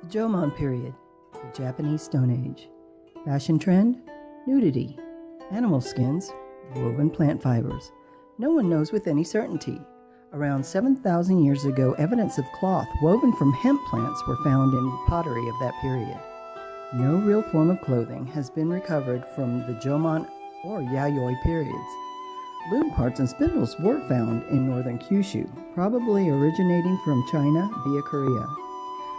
The Jomon period, the Japanese Stone Age. Fashion trend, nudity. Animal skins, woven plant fibers. No one knows with any certainty. Around 7,000 years ago, evidence of cloth woven from hemp plants were found in pottery of that period. No real form of clothing has been recovered from the Jomon or Yayoi periods. Loom parts and spindles were found in northern Kyushu, probably originating from China via Korea.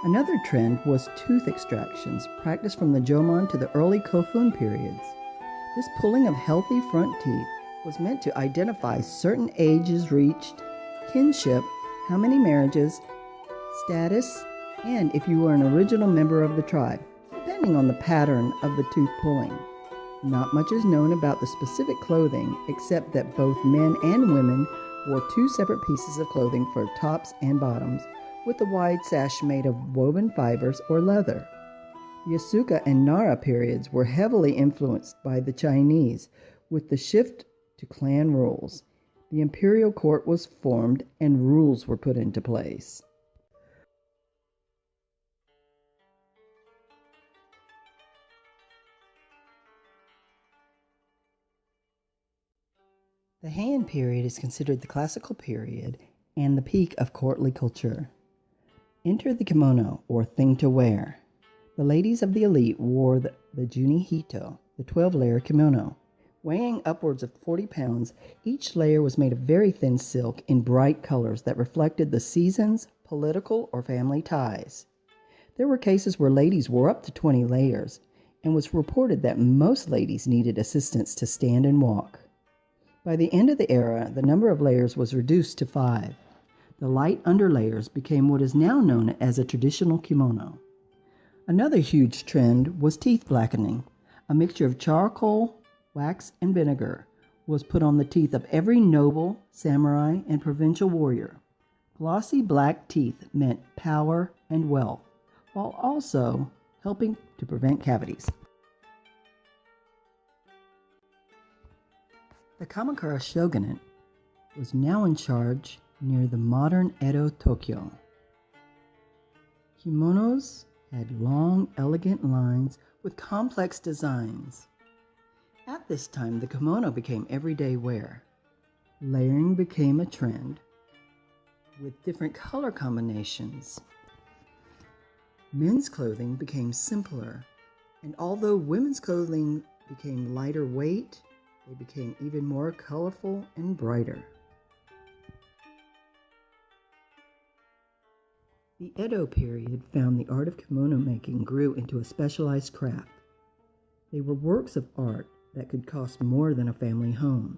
Another trend was tooth extractions, practiced from the Jomon to the early Kofun periods. This pulling of healthy front teeth was meant to identify certain ages reached, kinship, how many marriages, status, and if you were an original member of the tribe, depending on the pattern of the tooth pulling. Not much is known about the specific clothing, except that both men and women wore two separate pieces of clothing for tops and bottoms, with a wide sash made of woven fibers or leather. The Asuka and Nara periods were heavily influenced by the Chinese, with the shift to clan rules. The imperial court was formed and rules were put into place. The Heian period is considered the classical period and the peak of courtly culture. Enter the kimono, or thing to wear. The ladies of the elite wore the junihito, the 12-layer kimono. Weighing upwards of 40 pounds, each layer was made of very thin silk in bright colors that reflected the season's political or family ties. There were cases where ladies wore up to 20 layers, and was reported that most ladies needed assistance to stand and walk. By the end of the era, the number of layers was reduced to 5. The light underlayers became what is now known as a traditional kimono. Another huge trend was teeth blackening. A mixture of charcoal, wax, and vinegar was put on the teeth of every noble, samurai, and provincial warrior. Glossy black teeth meant power and wealth, while also helping to prevent cavities. The Kamakura shogunate was now in charge near the modern Edo, Tokyo. Kimonos had long, elegant lines with complex designs. At this time, the kimono became everyday wear. Layering became a trend with different color combinations. Men's clothing became simpler, and although women's clothing became lighter weight, they became even more colorful and brighter. The Edo period found the art of kimono making grew into a specialized craft. They were works of art that could cost more than a family home.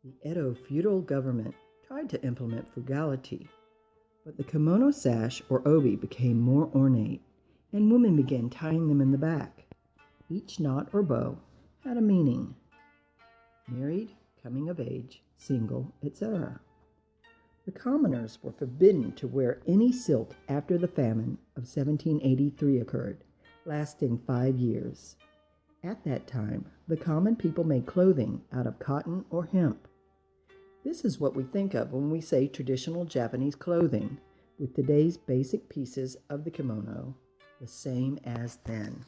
The Edo feudal government tried to implement frugality, but the kimono sash or obi became more ornate, and women began tying them in the back. Each knot or bow had a meaning: married, coming of age, single, etc. The commoners were forbidden to wear any silk after the famine of 1783 occurred, lasting 5 years. At that time, the common people made clothing out of cotton or hemp. This is what we think of when we say traditional Japanese clothing, with today's basic pieces of the kimono the same as then.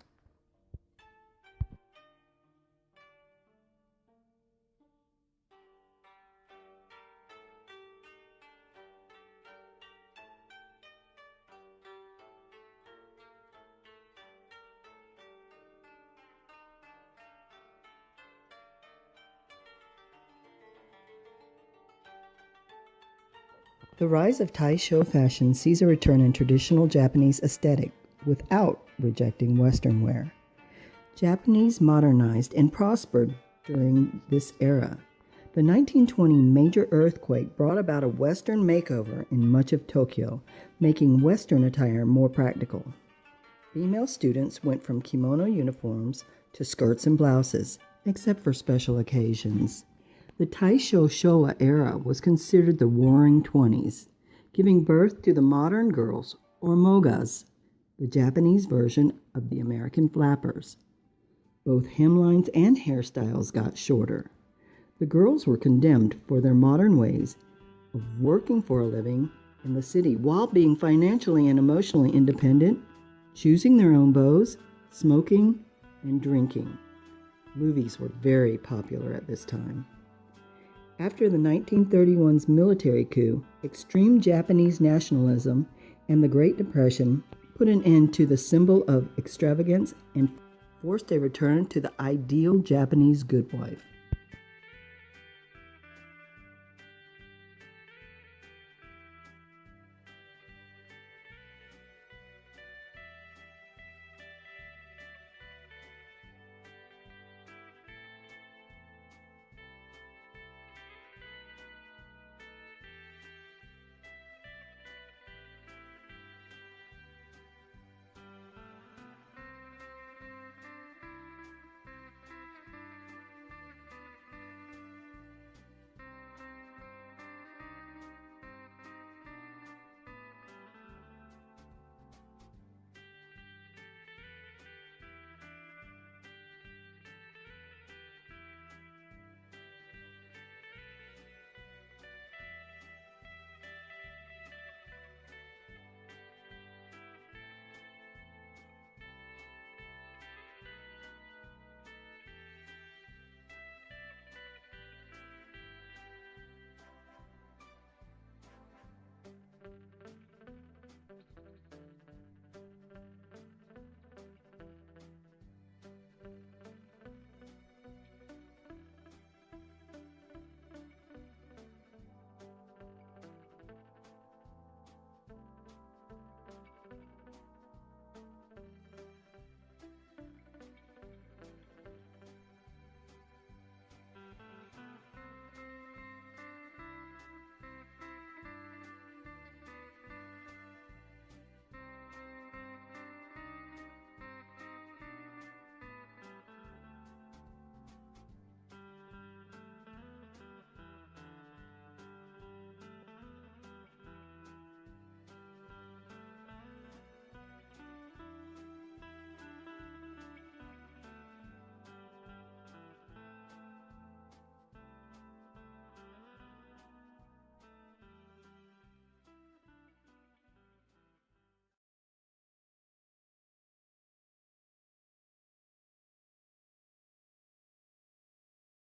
The rise of Taisho fashion sees a return in traditional Japanese aesthetic without rejecting Western wear. Japanese modernized and prospered during this era. The 1920 major earthquake brought about a Western makeover in much of Tokyo, making Western attire more practical. Female students went from kimono uniforms to skirts and blouses, except for special occasions. The Taisho Showa era was considered the Warring Twenties, giving birth to the modern girls, or mogas, the Japanese version of the American flappers. Both hemlines and hairstyles got shorter. The girls were condemned for their modern ways of working for a living in the city while being financially and emotionally independent, choosing their own bows, smoking, and drinking. Movies were very popular at this time. After the 1931's military coup, extreme Japanese nationalism and the Great Depression put an end to the symbol of extravagance and forced a return to the ideal Japanese good wife.